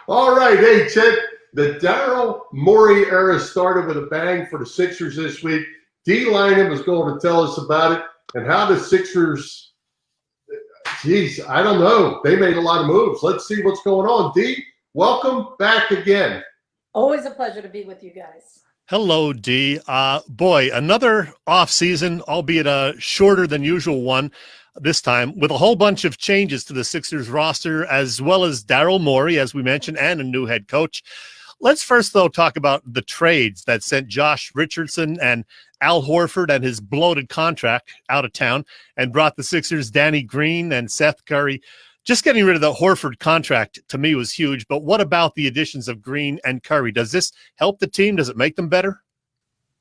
All right, hey, Chet, the Daryl Morey era started with a bang for the Sixers this week. Dei Lynam is going to tell us about it and how the Sixers, geez, I don't know. They made a lot of moves. Let's see what's going on. Dei, welcome back again. Always a pleasure to be with you guys. Hello, D. Boy, another off season, albeit a shorter than usual one this time, with a whole bunch of changes to the Sixers roster, as well as Daryl Morey, as we mentioned, and a new head coach. Let's first, though, talk about the trades that sent Josh Richardson and Al Horford and his bloated contract out of town and brought the Sixers Danny Green and Seth Curry. Just getting rid of the Horford contract to me was huge, but what about the additions of Green and Curry? Does this help the team? Does it make them better?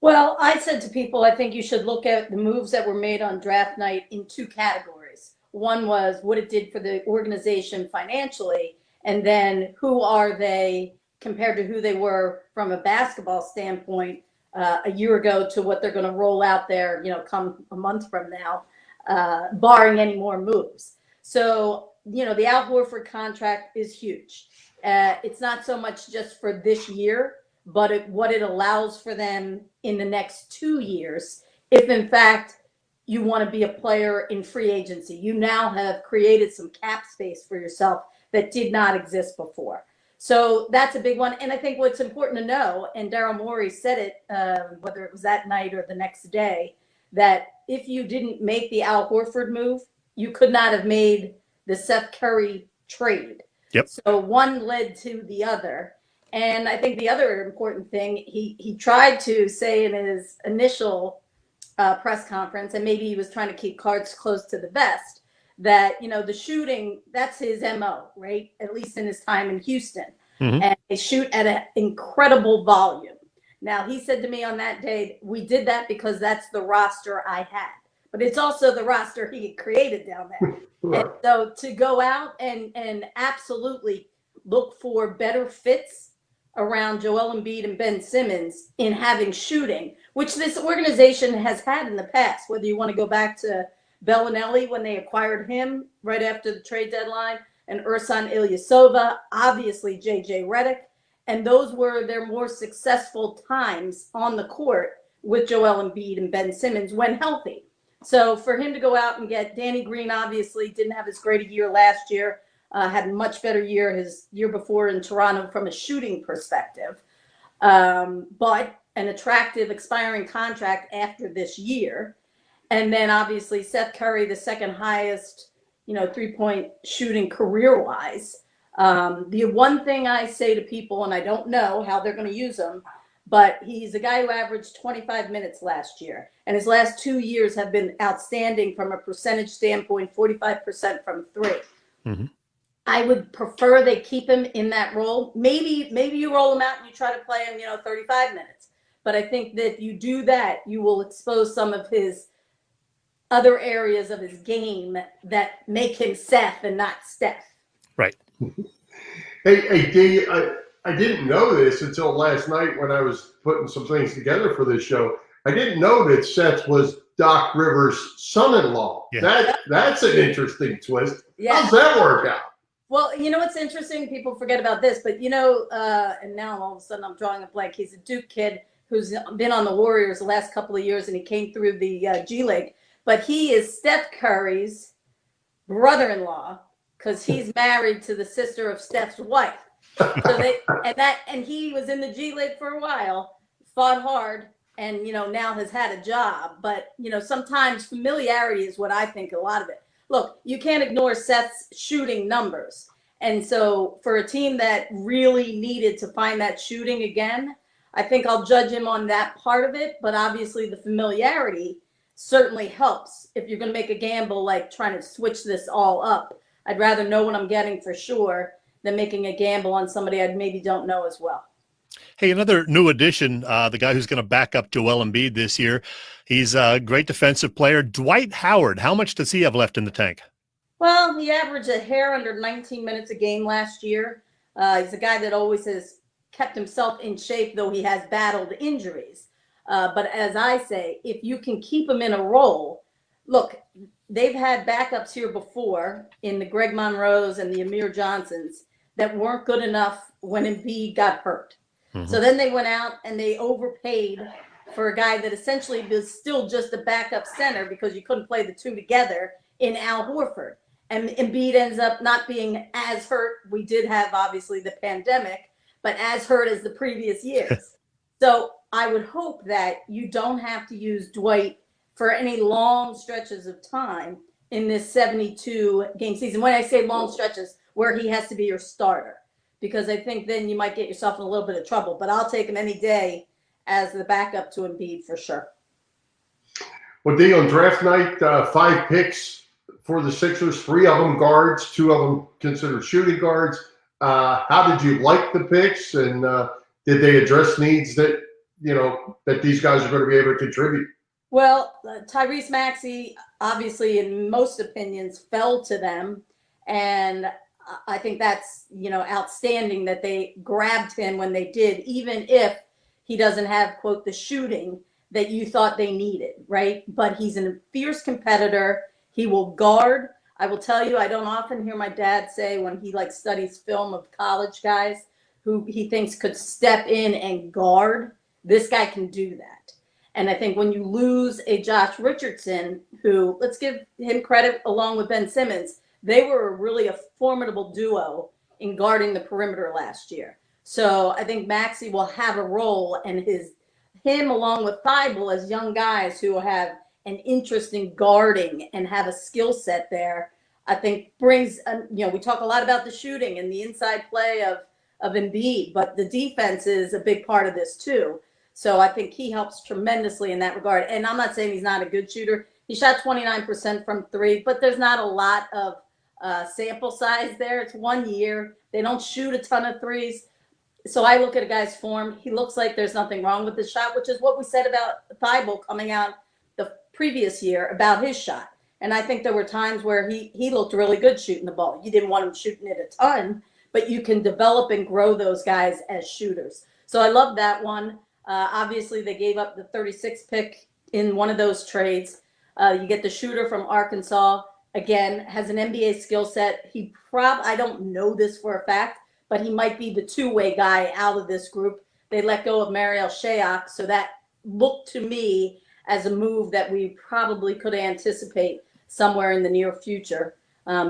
Well, I said to people, I think you should look at the moves that were made on draft night in two categories. One was what it did for the organization financially, and then who are they compared to who they were from a basketball standpoint a year ago to what they're going to roll out there, come a month from now, barring any more moves. So, the Al Horford contract is huge. It's not so much just for this year, but what it allows for them in the next 2 years, if in fact you want to be a player in free agency. You now have created some cap space for yourself that did not exist before. So that's a big one. And I think what's important to know, and Daryl Morey said it, whether it was that night or the next day, that if you didn't make the Al Horford move, you could not have made the Seth Curry trade. Yep. So one led to the other. And I think the other important thing, he tried to say in his initial press conference, and maybe he was trying to keep cards close to the vest, that, the shooting, that's his MO, right? At least in his time in Houston. Mm-hmm. And they shoot at an incredible volume. Now, he said to me on that day, we did that because that's the roster I had. But it's also the roster he had created down there. And so to go out and absolutely look for better fits around Joel Embiid and Ben Simmons in having shooting, which this organization has had in the past, whether you want to go back to Bellinelli when they acquired him right after the trade deadline, and Ersan Ilyasova, obviously J.J. Redick, and those were their more successful times on the court with Joel Embiid and Ben Simmons when healthy. So for him to go out and get Danny Green, obviously didn't have as great a year last year, had a much better year his year before in Toronto from a shooting perspective, but an attractive expiring contract after this year. And then obviously Seth Curry, the second highest, three-point shooting career-wise. The one thing I say to people, and I don't know how they're going to use him, but he's a guy who averaged 25 minutes last year. And his last 2 years have been outstanding from a percentage standpoint, 45% from three. Mm-hmm. I would prefer they keep him in that role. Maybe you roll him out and you try to play him, 35 minutes. But I think that if you do that, you will expose some of his other areas of his game that make him Seth and not Steph. Right. Hey, Dei, I didn't know this until last night when I was putting some things together for this show. I didn't know that Seth was Doc Rivers' son-in-law. Yeah. That's an interesting twist. Yeah. How's that work out? Well, what's interesting? People forget about this, but and now all of a sudden I'm drawing a blank. He's a Duke kid who's been on the Warriors the last couple of years, and he came through the G League. But he is Steph Curry's brother-in-law because he's married to the sister of Steph's wife. So and he was in the G League for a while, fought hard, and now has had a job. But sometimes familiarity is what I think a lot of it. Look, you can't ignore Seth's shooting numbers. And so for a team that really needed to find that shooting again, I think I'll judge him on that part of it. But obviously the familiarity certainly helps. If you're going to make a gamble like trying to switch this all up, I'd rather know what I'm getting for sure than making a gamble on somebody I maybe don't know as well. Hey, another new addition, the guy who's going to back up Joel Embiid this year. He's a great defensive player. Dwight Howard, how much does he have left in the tank? Well, he averaged a hair under 19 minutes a game last year. He's a guy that always has kept himself in shape, though he has battled injuries. But as I say, if you can keep him in a role, look, they've had backups here before in the Greg Monroes and the Amir Johnsons that weren't good enough when Embiid got hurt. So then they went out and they overpaid for a guy that essentially was still just a backup center because you couldn't play the two together in Al Horford. And Embiid ends up not being as hurt. We did have, obviously, the pandemic, but as hurt as the previous years. So I would hope that you don't have to use Dwight for any long stretches of time in this 72 game season. When I say long stretches, where he has to be your starter, because I think then you might get yourself in a little bit of trouble. But I'll take him any day as the backup to Embiid for sure. Well, Dee, on draft night, 5 picks for the Sixers, 3 of them guards, 2 of them considered shooting guards. How did you like the picks, and did they address needs that that these guys are going to be able to contribute? Well, Tyrese Maxey, obviously, in most opinions, fell to them, and I think that's outstanding that they grabbed him when they did, even if he doesn't have, quote, the shooting that you thought they needed, right? But he's a fierce competitor. He will guard. I will tell you, I don't often hear my dad say when he studies film of college guys who he thinks could step in and guard. This guy can do that. And I think when you lose a Josh Richardson, who, let's give him credit along with Ben Simmons, they were really a formidable duo in guarding the perimeter last year. So I think Maxey will have a role, and him along with Thibault as young guys who have an interest in guarding and have a skill set there, I think brings, we talk a lot about the shooting and the inside play of Embiid, but the defense is a big part of this too. So I think he helps tremendously in that regard. And I'm not saying he's not a good shooter. He shot 29% from 3, but there's not a lot of sample size there. It's 1 year. They don't shoot a ton of threes. So I look at a guy's form. He looks like there's nothing wrong with his shot, which is what we said about Thibault coming out the previous year about his shot. And I think there were times where he looked really good shooting the ball. You didn't want him shooting it a ton, but you can develop and grow those guys as shooters. So I love that one. Obviously, they gave up the 36th pick in one of those trades. You get the shooter from Arkansas. Again, has an NBA skill set. I don't know this for a fact, but he might be the two-way guy out of this group. They let go of Mariel Shayok, so that looked to me as a move that we probably could anticipate somewhere in the near future,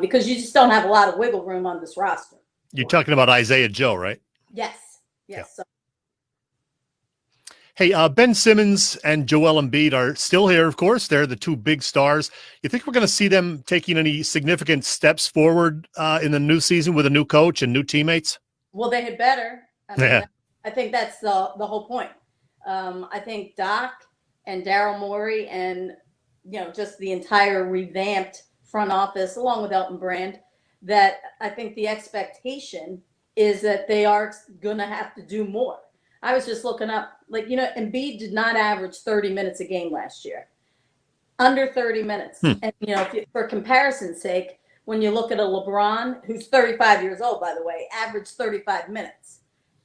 because you just don't have a lot of wiggle room on this roster. You're talking about Isaiah Joe, right? Yes. Yeah. So. Hey, Ben Simmons and Joel Embiid are still here, of course. They're the 2 big stars. You think we're going to see them taking any significant steps forward in the new season with a new coach and new teammates? Well, they had better. Yeah. I think that's the whole point. I think Doc and Daryl Morey and, just the entire revamped front office, along with Elton Brand, that I think the expectation is that they are going to have to do more. I was just looking up, Embiid did not average 30 minutes a game last year. Under 30 minutes. And, for comparison's sake, when you look at a LeBron, who's 35 years old, by the way, averaged 35 minutes.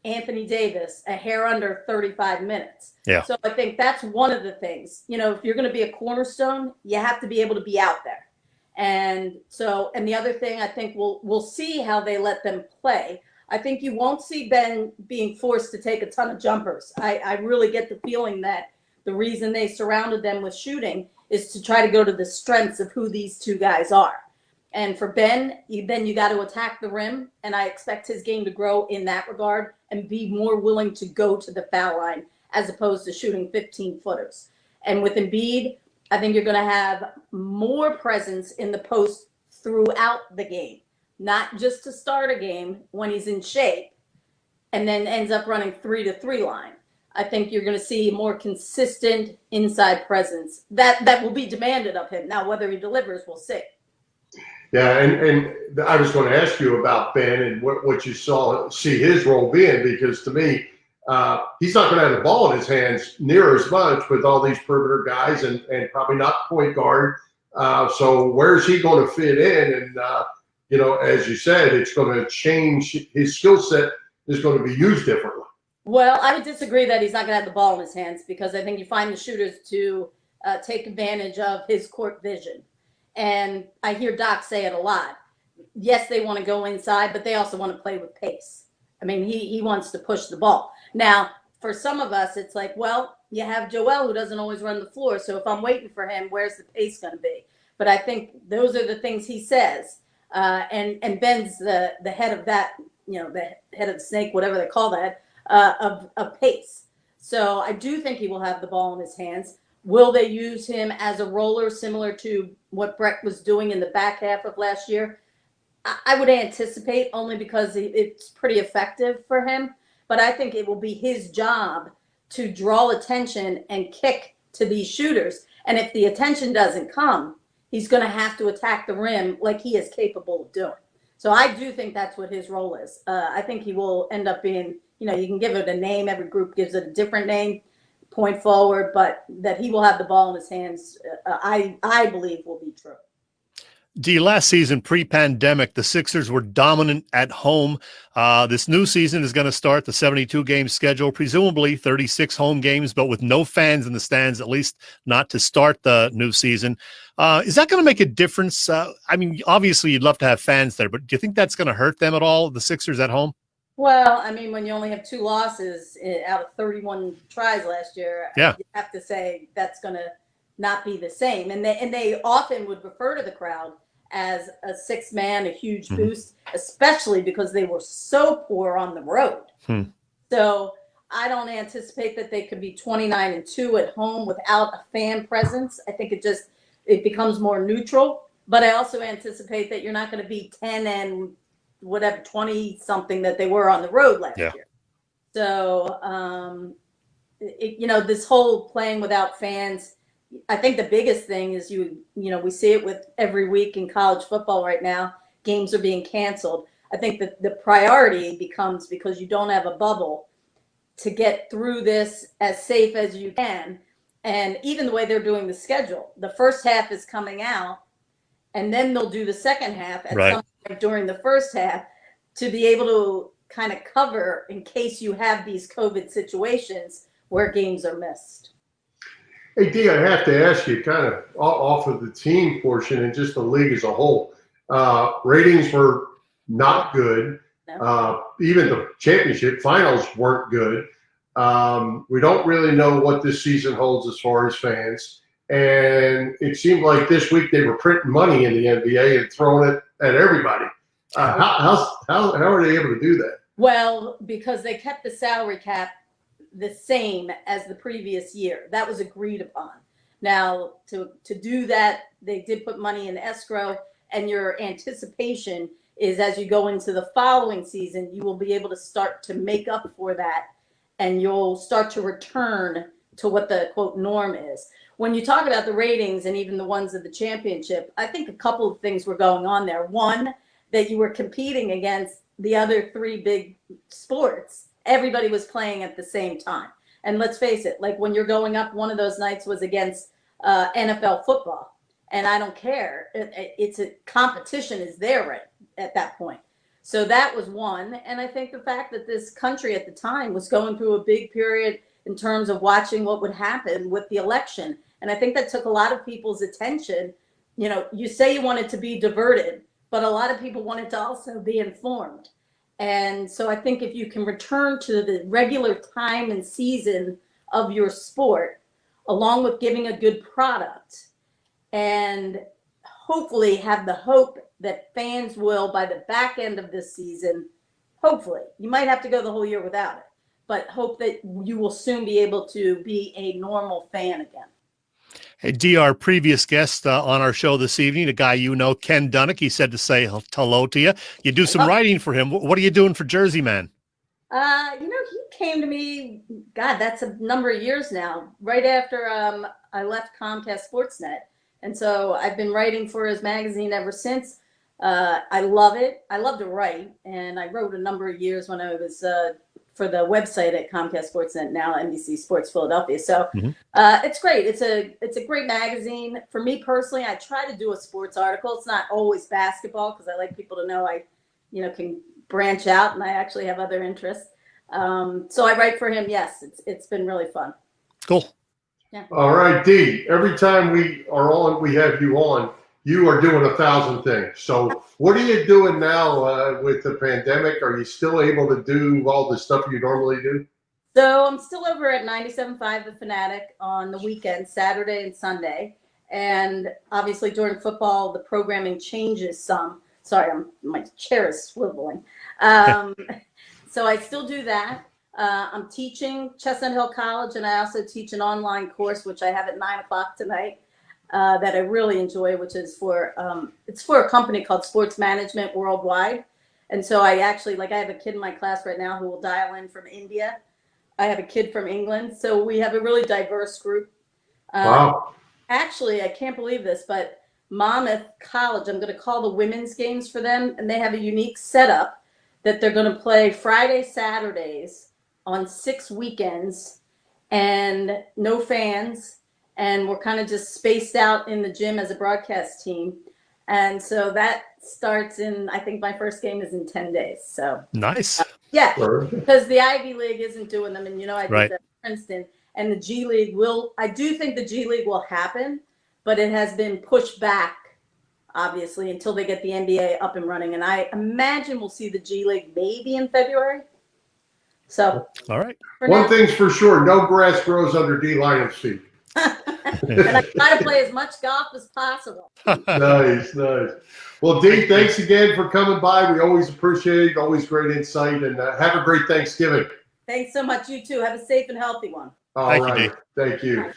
Anthony Davis, a hair under 35 minutes. Yeah. So I think that's one of the things. If you're going to be a cornerstone, you have to be able to be out there. And the other thing, I think we'll see how they let them play. I think you won't see Ben being forced to take a ton of jumpers. I really get the feeling that the reason they surrounded them with shooting is to try to go to the strengths of who these 2 guys are. And for Ben, you got to attack the rim, and I expect his game to grow in that regard and be more willing to go to the foul line as opposed to shooting 15-footers. And with Embiid, I think you're going to have more presence in the post throughout the game. Not just to start a game when he's in shape and then ends up running 3-to-3 line. I think you're going to see more consistent inside presence that will be demanded of him. Now, whether he delivers, we'll see. Yeah, and I was going to ask you about Ben and what you see his role being, because to me, he's not going to have the ball in his hands near as much with all these perimeter guys and probably not point guard. So where's he going to fit in? And as you said, it's going to change. His skill set is going to be used differently. Well, I would disagree that he's not going to have the ball in his hands, because I think you find the shooters to take advantage of his court vision. And I hear Doc say it a lot. yes, they want to go inside, but they also want to play with pace. I mean, he wants to push the ball. Now, for some of us, it's like, well, you have Joel who doesn't always run the floor. So if I'm waiting for him, where's the pace going to be? But I think those are the things he says. And Ben's the head of that, the head of the snake, whatever they call that, of pace. So I do think he will have the ball in his hands. Will they use him as a roller, similar to what Brett was doing in the back half of last year? I would anticipate, only because it's pretty effective for him. But I think it will be his job to draw attention and kick to these shooters. And if the attention doesn't come, he's going to have to attack the rim like he is capable of doing. So I do think that's what his role is. I think he will end up being, you can give it a name. Every group gives it a different name, point forward, but that he will have the ball in his hands, I believe will be true. D, last season, pre-pandemic, the Sixers were dominant at home. This new season is going to start the 72-game schedule, presumably 36 home games, but with no fans in the stands, at least not to start the new season. Is that going to make a difference? I mean, obviously, you'd love to have fans there, but do you think that's going to hurt them at all, the Sixers at home? Well, I mean, when you only have 2 losses out of 31 tries last year, yeah, you have to say that's going to not be the same. And they often would refer to the crowd as a 6-man, a huge boost, especially because they were so poor on the road. So I don't anticipate that they could be 29-2 at home without a fan presence. I think it becomes more neutral. But I also anticipate that you're not going to be 10 and 20 something that they were on the road last year. So this whole playing without fans, I think the biggest thing is we see it with every week in college football right now. Games are being canceled. I think that the priority becomes, because you don't have a bubble, to get through this as safe as you can. And even the way they're doing the schedule, the first half is coming out, and then they'll do the second half at some point during the first half to be able to kind of cover in case you have these COVID situations where games are missed. Hey, Dee, I have to ask you, kind of off of the team portion and just the league as a whole. Ratings were not good. No. Even the championship finals weren't good. We don't really know what this season holds as far as fans. And it seemed like this week they were printing money in the NBA and throwing it at everybody. How are they able to do that? Well, because they kept the salary cap the same as the previous year. That was agreed upon. Now, to do that, they did put money in escrow, and your anticipation is as you go into the following season, you will be able to start to make up for that, and you'll start to return to what the quote norm is. When you talk about the ratings and even the ones of the championship, I think a couple of things were going on there. One, that you were competing against the other 3 big sports. Everybody was playing at the same time. And let's face it, like when you're going up, one of those nights was against NFL football. And I don't care. It's a competition is there right at that point. So that was one. And I think the fact that this country at the time was going through a big period in terms of watching what would happen with the election. And I think that took a lot of people's attention. You say you wanted to be diverted, but a lot of people wanted to also be informed. And so I think if you can return to the regular time and season of your sport, along with giving a good product, and hopefully have the hope that fans will, by the back end of this season, hopefully, you might have to go the whole year without it, but hope that you will soon be able to be a normal fan again. Hey, D, our previous guest on our show this evening, a guy Ken Dunnick, he said to say hello to you. You do some writing for him. What are you doing for Jersey Man? He came to me, God, that's a number of years now, right after I left Comcast Sportsnet. And so I've been writing for his magazine ever since. I love it. I love to write, and I wrote a number of years when I was for the website at Comcast Sportsnet, now NBC Sports Philadelphia. So it's great. It's a great magazine. For me personally, I try to do a sports article. It's not always basketball because I like people to know I, can branch out, and I actually have other interests. So I write for him. Yes, it's been really fun. Cool. Yeah. All right, Dee. Every time we are on, we have you on. you are doing 1,000 things. So what are you doing now with the pandemic? Are you still able to do all the stuff you normally do? So I'm still over at 97.5 The Fanatic on the weekend, Saturday and Sunday. And obviously during football, the programming changes some. Sorry, my chair is swiveling. So I still do that. I'm teaching Chestnut Hill College, and I also teach an online course, which I have at 9 o'clock tonight, that I really enjoy, which is it's for a company called Sports Management Worldwide. And so I actually, I have a kid in my class right now who will dial in from India. I have a kid from England. So we have a really diverse group. Wow. Actually, I can't believe this, but Monmouth College, I'm going to call the women's games for them, and they have a unique setup that they're going to play Friday, Saturdays on 6 weekends, and no fans, and we're kind of just spaced out in the gym as a broadcast team. And so that starts I think my first game is in 10 days. So Nice. yeah, Sure. because the Ivy League isn't doing them, and I did Right. that at Princeton, and the G League I do think the G League will happen, but it has been pushed back, obviously, until they get the NBA up and running. And I imagine we'll see the G League maybe in February. So All right. One thing's for sure, no grass grows under Dei Lynam's feet. and I try to play as much golf as possible. Nice. Well, Dee, thanks again for coming by. We always appreciate it. Always great insight. And have a great Thanksgiving. Thanks so much. You too. Have a safe and healthy one. All Thank you, right. Dee. Thank you.